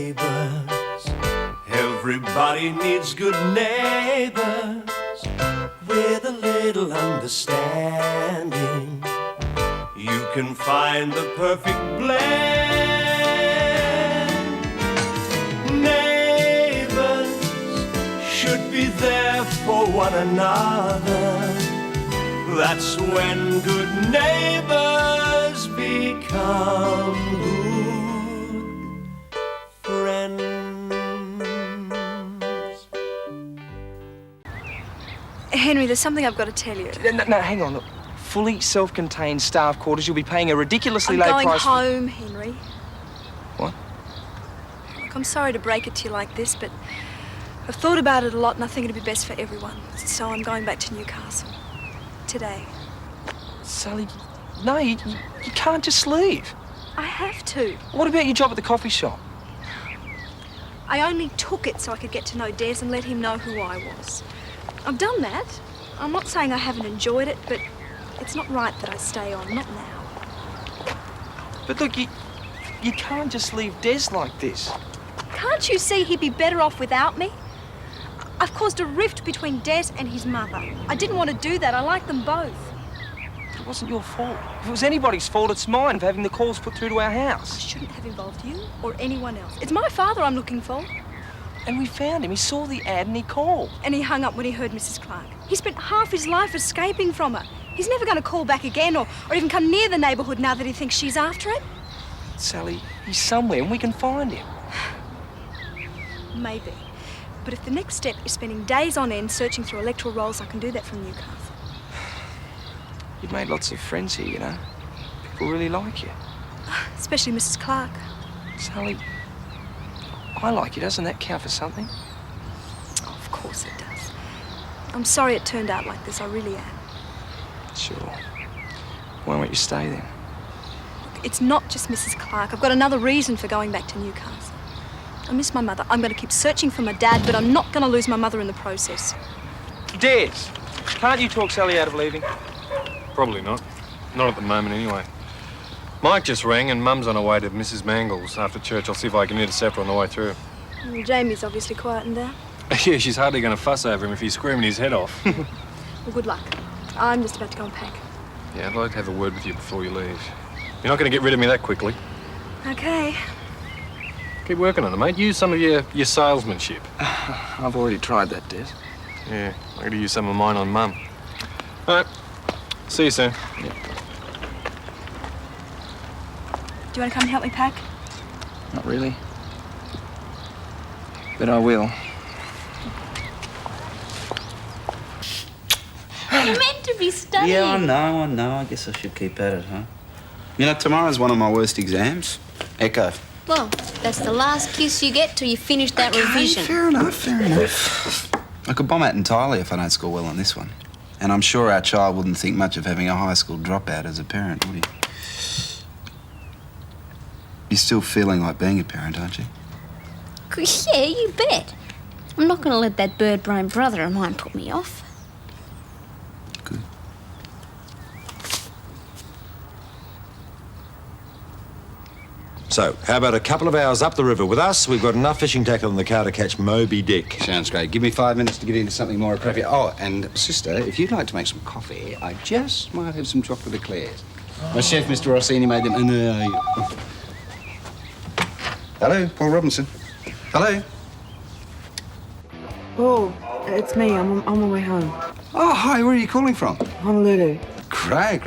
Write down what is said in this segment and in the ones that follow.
neighbours. Everybody needs good neighbours with a little understanding. You can find the perfect blend. Neighbours should be there for one another. That's when good neighbours become good friends. Henry, there's something I've got to tell you. No, hang on. Look. Fully self-contained staff quarters. You'll be paying a ridiculously low price. I'm going home, Henry. What? Look, I'm sorry to break it to you like this, but I've thought about it a lot and I think it'd be best for everyone. So I'm going back to Newcastle. Today. Sally, no, you can't just leave. I have to. What about your job at the coffee shop? I only took it so I could get to know Des and let him know who I was. I've done that. I'm not saying I haven't enjoyed it, but it's not right that I stay on, not now. But look, you can't just leave Des like this. Can't you see he'd be better off without me? I've caused a rift between Des and his mother. I didn't want to do that. I like them both. But it wasn't your fault. If it was anybody's fault, it's mine for having the calls put through to our I house. shouldn't have involved you or anyone else. It's my father I'm looking for. And we found him. He saw the ad and he called. And he hung up when he heard Mrs. Clarke. He spent half his life escaping from her. He's never going to call back again or even come near the neighbourhood now that he thinks she's after him. Sally, he's somewhere and we can find him. Maybe. But if the next step is spending days on end searching through electoral rolls, I can do that from Newcastle. You've made lots of friends here, you know. People really like you. Especially Mrs. Clarke. Sally, I like you. Doesn't that count for something? Oh, of course it does. I'm sorry it turned out like this. I really am. Sure. Why won't you stay then? Look, it's not just Mrs. Clarke. I've got another reason for going back to Newcastle. I miss my mother. I'm going to keep searching for my dad, but I'm not going to lose my mother in the process. Des, can't you talk Sally out of leaving? Probably not. Not at the moment, anyway. Mike just rang and Mum's on her way to Mrs. Mangle's after church. I'll see if I can intercept her on the way through. Well, Jamie's obviously quietened down. Yeah, she's hardly going to fuss over him if he's screaming his head off. Well, good luck. I'm just about to go and pack. Yeah, I'd like to have a word with you before you leave. You're not going to get rid of me that quickly. Okay. Keep working on it, mate. Use some of your salesmanship. I've already tried that, Des. Yeah, I'm going to use some of mine on Mum. All right. See you soon. Yeah. Do you want to come and help me pack? Not really. But I will. You're meant to be studying. Yeah, I know. I guess I should keep at it, huh? You know, tomorrow's one of my worst exams. Echo. Well, that's the last kiss you get till you finish that revision. Fair enough. I could bomb out entirely if I don't score well on this one. And I'm sure our child wouldn't think much of having a high school dropout as a parent, would he? You're still feeling like being a parent, aren't you? Yeah, you bet. I'm not going to let that bird-brained brother of mine put me off. Good. So, how about a couple of hours up the river with us? We've got enough fishing tackle in the car to catch Moby Dick. Sounds great. Give me 5 minutes to get into something more appropriate. Oh, and sister, if you'd like to make some coffee, I just might have some chocolate eclairs. My chef, Mr. Rossini, made them. Hello, Paul Robinson. Hello. Oh, it's me. I'm on my way home. Oh, hi. Where are you calling from? Honolulu. Great.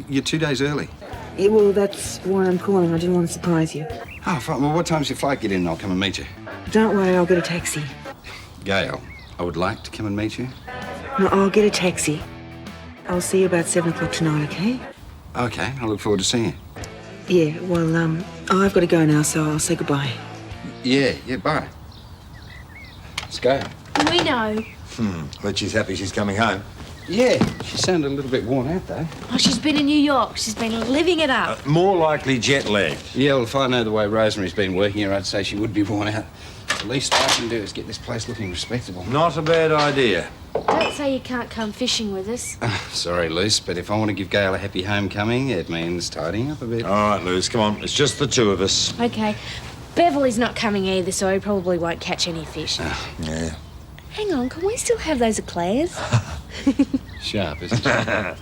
You're 2 days early. Yeah, well, that's why I'm calling. I didn't want to surprise you. Oh, fine. Well, what time's your flight get in and I'll come and meet you? Don't worry, I'll get a taxi. Gail, I would like to come and meet you. No, I'll get a taxi. I'll see you about 7 o'clock tonight, okay? Okay, I look forward to seeing you. Yeah, well, I've got to go now, so I'll say goodbye. Yeah, bye. Let's go. We know. But she's happy she's coming home. Yeah, she sounded a little bit worn out, though. Oh, she's been in New York. She's been living it up. More likely jet-lagged. Yeah, well, if I know the way Rosemary's been working here, I'd say she would be worn out. The least I can do is get this place looking respectable. Not a bad idea. Don't say you can't come fishing with us. Sorry, Luce, but if I want to give Gail a happy homecoming, it means tidying up a bit. All right, Luz, come on. It's just the two of us. Okay. Beverly's not coming either, so he probably won't catch any fish. Yeah. Hang on, can we still have those eclairs? Sharp, isn't it?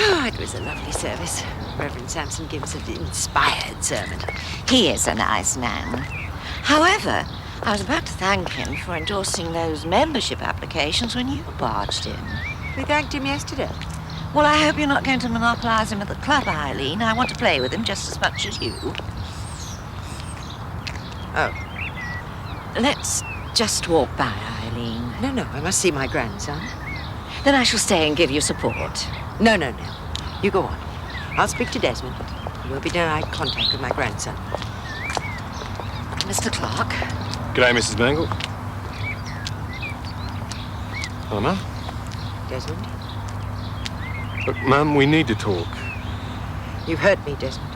Oh, it was a lovely service. Reverend Sampson gives an inspired sermon. He is a nice man. However, I was about to thank him for endorsing those membership applications when you barged in. We thanked him yesterday. Well, I hope you're not going to monopolise him at the club, Eileen. I want to play with him just as much as you. Oh. Let's just walk by, Eileen. No, I must see my grandson. Then I shall stay and give you support. No. You go on. I'll speak to Desmond. There will be no eye contact with my grandson. Mr. Clarke. G'day, Mrs. Mangle. Hello, Mum. Desmond, Look, Mum, we need to talk. you've hurt me, Desmond.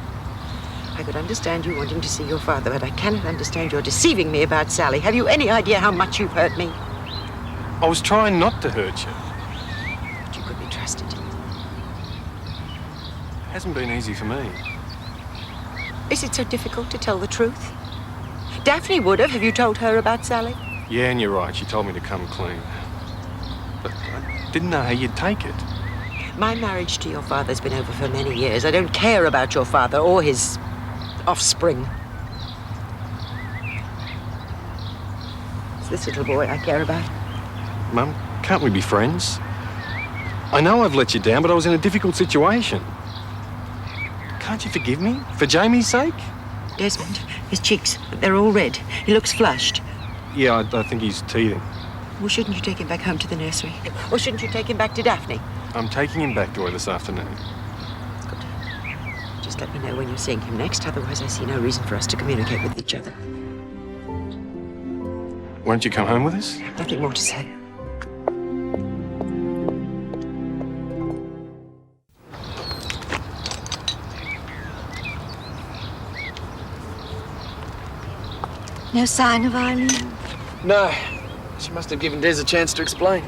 I could understand you wanting to see your father, but I cannot understand your deceiving me about Sally. Have you any idea how much you've hurt me? I was trying not to hurt you. But you could be trusted. It hasn't been easy for me. Is it so difficult to tell the truth? Daphne would have you told her about Sally. Yeah, and you're right. She told me to come clean. But I didn't know how you'd take it. My marriage to your father's been over for many years. I don't care about your father or his offspring. It's this little boy I care about. Mum, can't we be friends? I know I've let you down, but I was in a difficult situation. Can't you forgive me? For Jamie's sake? Desmond, his cheeks, they're all red. He looks flushed. Yeah, I think he's teething. Well, shouldn't you take him back home to the nursery? Or shouldn't you take him back to Daphne? I'm taking him back to her this afternoon. Good. Just let me know when you're seeing him next, otherwise I see no reason for us to communicate with each other. Won't you come home with us? Nothing more to say. No sign of Eileen? No. She must have given Des a chance to explain.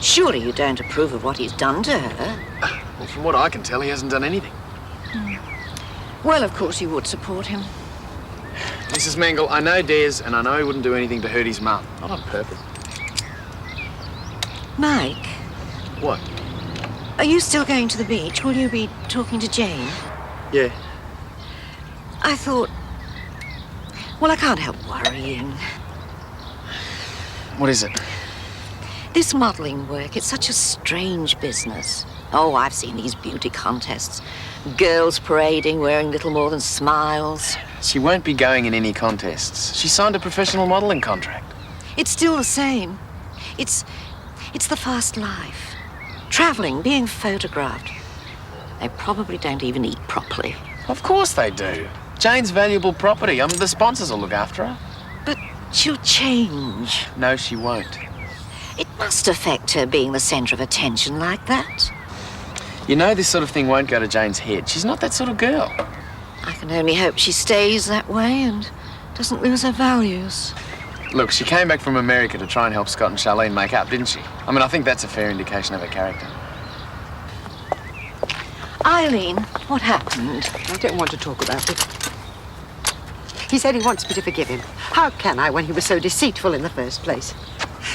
Surely you don't approve of what he's done to her? Well, from what I can tell, he hasn't done anything. Well, of course you would support him. Mrs. Mangle, I know Des, and I know he wouldn't do anything to hurt his mum. Not on purpose. Mike, What? are you still going to the beach? Will you be talking to Jane? Yeah. I thought... Well, I can't help worrying. What is it? This modelling work, it's such a strange business. Oh, I've seen these beauty contests. Girls parading, wearing little more than smiles. She won't be going in any contests. She signed a professional modelling contract. It's still the same. It's the fast life. Travelling, being photographed. They probably don't even eat properly. Of course they do. Jane's valuable property. The sponsors will look after her. But she'll change. No, she won't. It must affect her being the centre of attention like that. You know this sort of thing won't go to Jane's head. She's not that sort of girl. I can only hope she stays that way and doesn't lose her values. Look, she came back from America to try and help Scott and Charlene make up, didn't she? I think that's a fair indication of her character. Eileen, what happened? I don't want to talk about it. He said he wants me to forgive him. How can I when he was so deceitful in the first place?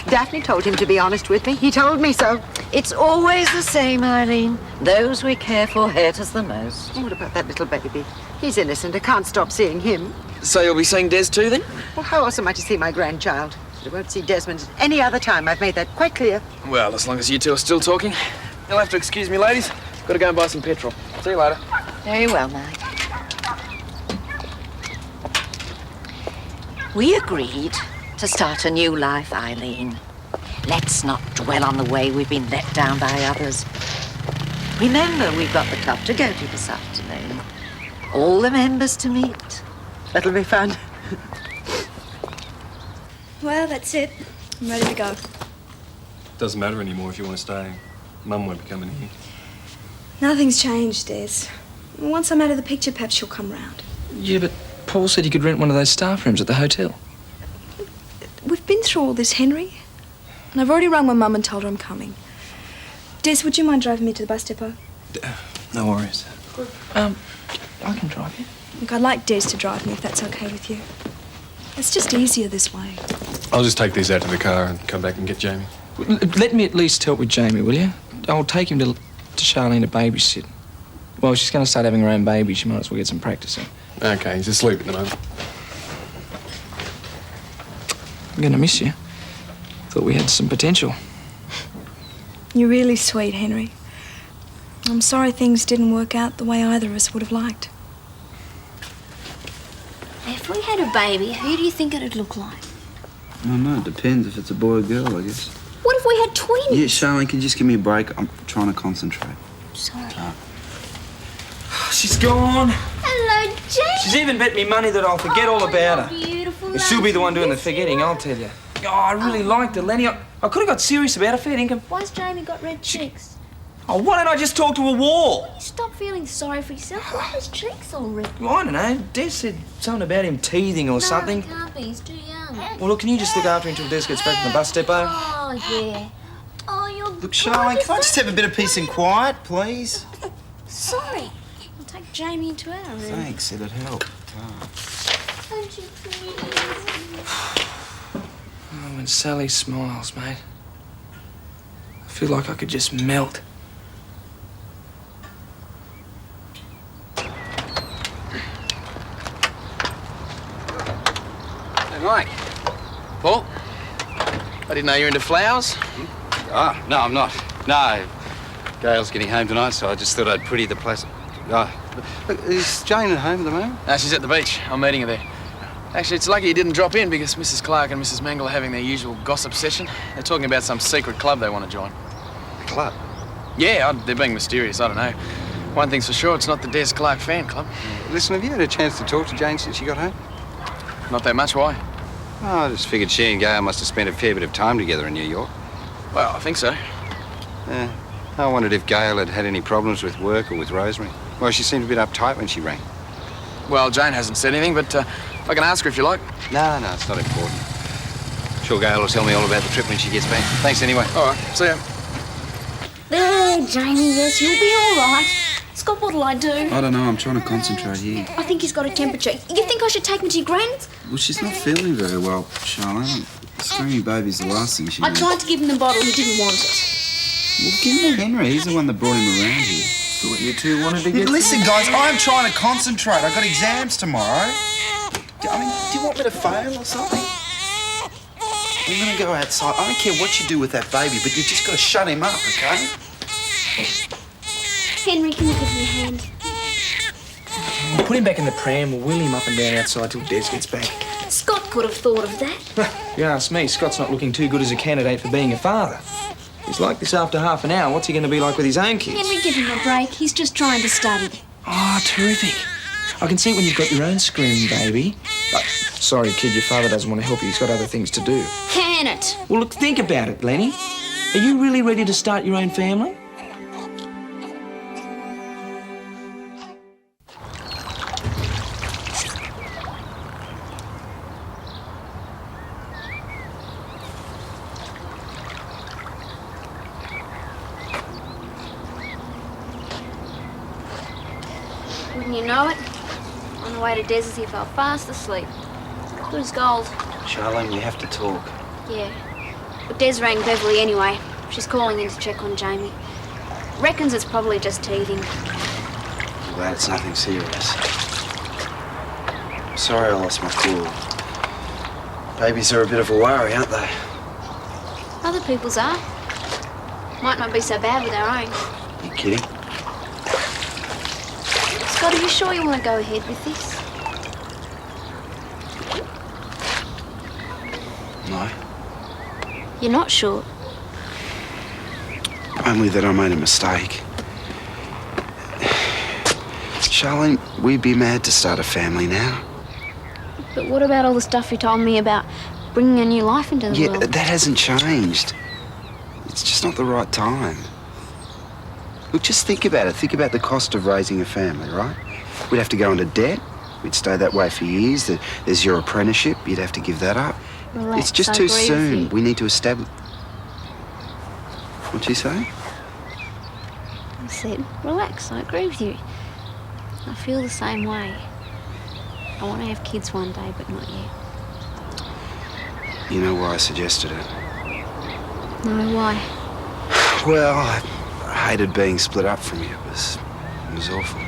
Daphne told him to be honest with me. He told me so. It's always the same, Eileen. Those we care for hurt us the most. What about that little baby? He's innocent. I can't stop seeing him. So you'll be seeing Des too, then? Well, how else am I to see my grandchild? I won't see Desmond any other time. I've made that quite clear. Well, as long as you two are still talking. You'll have to excuse me, ladies. Got to go and buy some petrol. See you later. Very well, Mike. We agreed to start a new life, Eileen. Let's not dwell on the way we've been let down by others. Remember, we've got the club to go to this afternoon. All the members to meet. That'll be fun. Well, that's it. I'm ready to go. Doesn't matter anymore if you want to stay. Mum won't be coming here. Nothing's changed, Des. Once I'm out of the picture, perhaps she'll come round. Yeah, but Paul said you could rent one of those staff rooms at the hotel. We've been through all this, Henry. And I've already rung my mum and told her I'm coming. Des, would you mind driving me to the bus depot? No worries. I can drive you. Look, I'd like Des to drive me if that's okay with you. It's just easier this way. I'll just take these out to the car and come back and get Jamie. Let me at least help with Jamie, will you? I'll take him to Charlene to babysit. Well, she's going to start having her own baby. She might as well get some practice in. Okay, he's asleep at the moment. I'm going to miss you. Thought we had some potential. You're really sweet, Henry. I'm sorry things didn't work out the way either of us would have liked. If we had a baby, who do you think it'd look like? I don't know, it depends if it's a boy or girl, I guess. What if we had twins? Yeah, Charlene, can you just give me a break? I'm trying to concentrate. Sorry. She's gone. Hello, Jamie. She's even bet me money that I'll forget all about her. Beautiful. And she'll be the one doing the forgetting, I'll tell you. Oh, I really liked her, Lenny. I could have got serious about her, fair dinkum. Why's Jamie got red cheeks? Oh, why don't I just talk to a wall? Stop feeling sorry for yourself. Why are his cheeks all red? Well, I don't know. Des said something about him teething or something. No, he can't be. He's too young. Well, look, can you just look after him until Des gets back from the bus depot? Oh, yeah. Oh, you're Look, Charlene, can I just have a bit of peace and quiet, please? Sorry. I'll take Jamie into our room. Thanks, it'd help. Don't you please? Oh, when Sally smiles, mate, I feel like I could just melt. Hey, Mike. Paul? I didn't know you were into flowers. Oh, no, I'm not. No. Gail's getting home tonight, so I just thought I'd pretty the place. Look, is Jane at home at the moment? No, she's at the beach. I'm meeting her there. Actually, it's lucky you didn't drop in because Mrs. Clarke and Mrs. Mangle are having their usual gossip session. They're talking about some secret club they want to join. A club? Yeah, they're being mysterious. I don't know. One thing's for sure, it's not the Des Clarke fan club. Listen, have you had a chance to talk to Jane since she got home? Not that much. Why? Oh, I just figured she and Gail must have spent a fair bit of time together in New York. Well, I think so. I wondered if Gail had had any problems with work or with Rosemary. Well, she seemed a bit uptight when she rang. Well, Jane hasn't said anything, but I can ask her if you like. No, it's not important. Sure, Gail will tell me all about the trip when she gets back. Thanks anyway. All right, see ya. There, Jamie, yes, you'll be all right. Scott, what'll I do? I don't know, I'm trying to concentrate here. I think he's got a temperature. You think I should take him to your gran's? Well, she's not feeling very well, Charlene. Screaming baby's the last thing she I needs. tried to give him the bottle. He didn't want it. Well, give him to Henry. He's the one that brought him around here. Thought you two wanted to get... Listen, guys, I'm trying to concentrate. I've got exams tomorrow. Do you want me to fail or something? I'm going to go outside. I don't care what you do with that baby, but you've just got to shut him up, okay? Henry, can you give me a hand? We'll put him back in the pram. We'll wheel him up and down outside till Des gets back. Scott could have thought of that. You ask me, Scott's not looking too good as a candidate for being a father. He's like this after half an hour. What's he going to be like with his own kids? Henry, give him a break. He's just trying to study. Oh, terrific. I can see it when you've got your own screaming baby. Sorry, kid, your father doesn't want to help you. He's got other things to do. Can it? Well, look, think about it, Lenny. Are you really ready to start your own family? Wouldn't you know it? On the way to Des, he fell fast asleep. Good as gold. Charlene, we have to talk. Yeah. But Des rang Beverly anyway. She's calling in to check on Jamie. Reckons it's probably just teething. I'm glad it's nothing serious. I'm sorry I lost my cool. Babies are a bit of a worry, aren't they? Other people's are. Might not be so bad with our own. Are you kidding? Scott, are you sure you want to go ahead with this? No. You're not sure? Only that I made a mistake. Charlene, we'd be mad to start a family now. But what about all the stuff you told me about bringing a new life into the world? That hasn't changed. It's just not the right time. Look, just think about it. Think about the cost of raising a family, right? We'd have to go into debt. We'd stay that way for years. There's your apprenticeship. You'd have to give that up. Relax, it's just I too agree with soon. you. We need to establish... What'd you say? I said, relax, I agree with you. I feel the same way. I want to have kids one day, but not yet. You know why I suggested it? No, why? Well, I hated being split up from you. It was awful.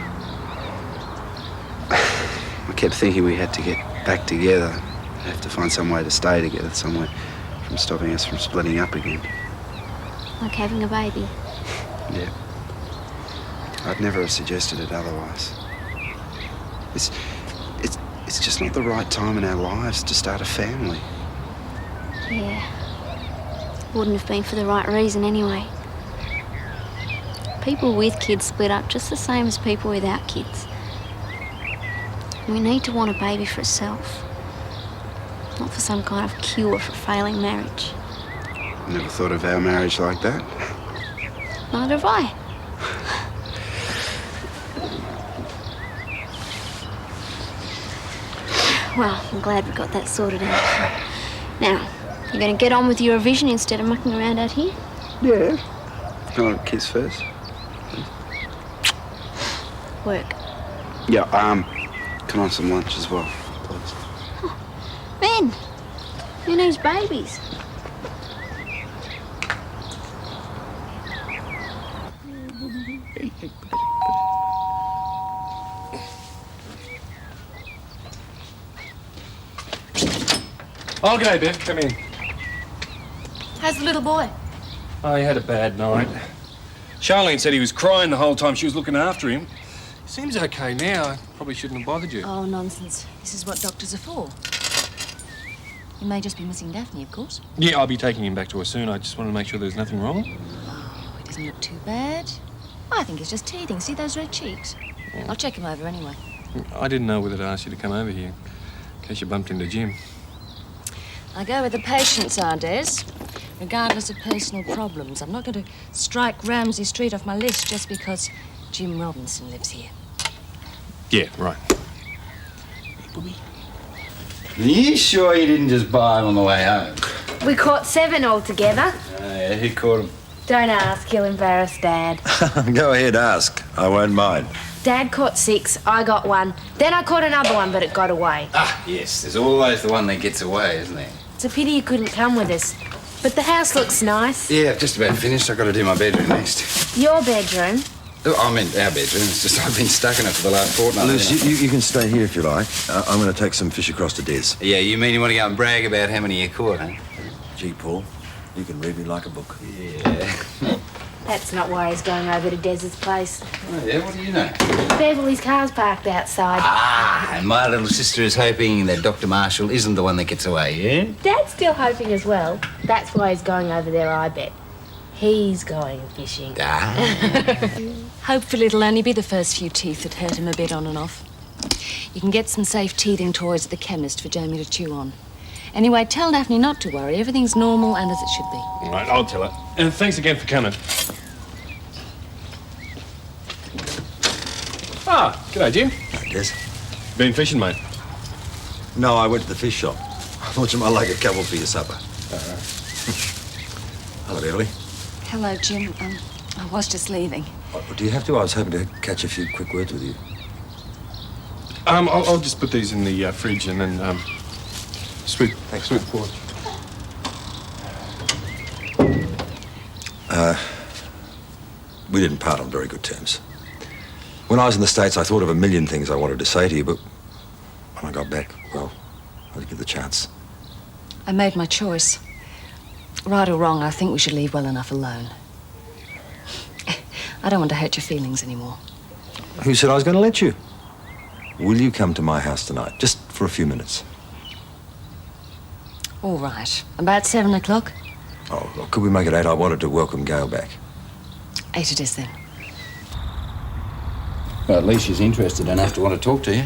I kept thinking we had to get back together. Have to find some way to stay together, some way from stopping us from splitting up again. Like having a baby. Yeah. I'd never have suggested it otherwise. It's just not the right time in our lives to start a family. Yeah. Wouldn't have been for the right reason anyway. People with kids split up just the same as people without kids. We need to want a baby for itself. Not for some kind of cure for failing marriage. Never thought of our marriage like that. Neither have I. Well, I'm glad we got that sorted out. Now, you're going to get on with your revision instead of mucking around out here? Yeah. Can I kiss first? Work. Yeah, can I have some lunch as well, please? Oh, Ben, who needs babies? Oh, g'day, Bev. Come in. How's the little boy? Oh, he had a bad night. Charlene said he was crying the whole time she was looking after him. He seems okay now. I probably shouldn't have bothered you. Oh, nonsense. This is what doctors are for. You may just be missing Daphne, of course. Yeah, I'll be taking him back to her soon. I just wanted to make sure there's nothing wrong. Oh, he doesn't look too bad. I think he's just teething. See those red cheeks? Yeah. I'll check him over anyway. I didn't know whether to ask you to come over here in case you bumped into Jim. I go where the patients are, Des. Regardless of personal problems. I'm not going to strike Ramsay straight off my list just because Jim Robinson lives here. Yeah, right. Are you sure you didn't just buy him on the way home? We caught 7 altogether. Yeah, who caught him? Don't ask, he'll embarrass Dad. Go ahead, ask. I won't mind. Dad caught 6, I got 1. Then I caught another one, but it got away. Ah, yes, there's always the one that gets away, isn't there? It's a pity you couldn't come with us. But the house looks nice. Yeah, I've just about finished. I've got to do my bedroom next. Your bedroom? Oh, I meant our bedroom. It's just I've been stuck in it for the last fortnight. Luce, you can stay here if you like. I'm going to take some fish across to Des. Yeah, you mean you want to go and brag about how many you caught, huh? Gee, Paul, you can read me like a book. Yeah. That's not why he's going over to Des's place. Oh, yeah, what do you know? Beverly's car's parked outside. Ah, and my little sister is hoping that Dr. Marshall isn't the one that gets away, yeah? Dad's still hoping as well. That's why he's going over there, I bet. He's going fishing. Ah. Hopefully it'll only be the first few teeth that hurt him a bit on and off. You can get some safe teething toys at the chemist for Jamie to chew on. Anyway, tell Daphne not to worry. Everything's normal and as it should be. All right, I'll tell her. And thanks again for coming. Ah, g'day, Jim. Des? Been fishing, mate? No, I went to the fish shop. I thought you might like a couple for your supper. Hello, Beverly. Hello, Jim. I was just leaving. Do you have to? I was hoping to catch a few quick words with you. I'll just put these in the fridge and then, sweep forward. We didn't part on very good terms. When I was in the States, I thought of a million things I wanted to say to you, but when I got back, well, I didn't get the chance. I made my choice. Right or wrong, I think we should leave well enough alone. I don't want to hurt your feelings anymore. Who said I was going to let you? Will you come to my house tonight, just for a few minutes? All right. About 7 o'clock? Oh, well, could we make it 8? I wanted to welcome Gail back. 8 it is then. Well, at least she's interested enough to want to talk to you.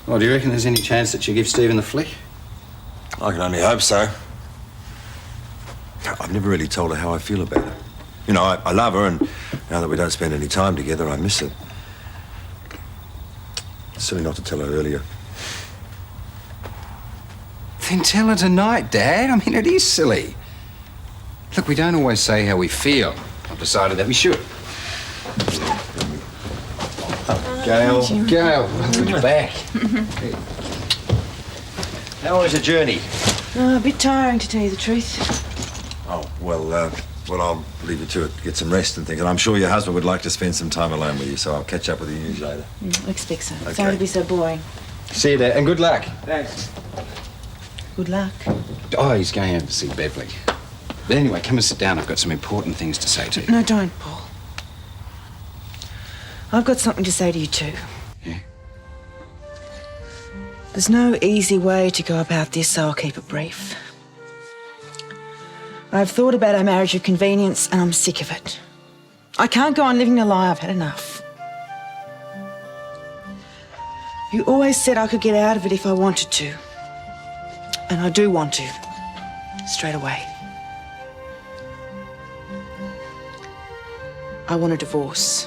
Well, do you reckon there's any chance that she'll give Stephen the flick? I can only hope so. I've never really told her how I feel about her. You know, I love her, and now that we don't spend any time together, I miss her. It's silly not to tell her earlier. Then tell her tonight, Dad. I mean, it is silly. Look, we don't always say how we feel. I've decided that we should. Gail. Gail, you're back. How was the journey? Oh, a bit tiring, to tell you the truth. Oh, well, I'll leave you to it. Get some rest and things. And I'm sure your husband would like to spend some time alone with you, so I'll catch up with you later. I expect so. Okay. Sorry to be so boring. See you there, and good luck. Thanks. Good luck. Oh, he's going over to see Beverly. But anyway, come and sit down. I've got some important things to say to you. No, don't, Paul. I've got something to say to you too. Yeah? There's no easy way to go about this, so I'll keep it brief. I've thought about our marriage of convenience, and I'm sick of it. I can't go on living a lie. I've had enough. You always said I could get out of it if I wanted to. And I do want to. Straight away. I want a divorce.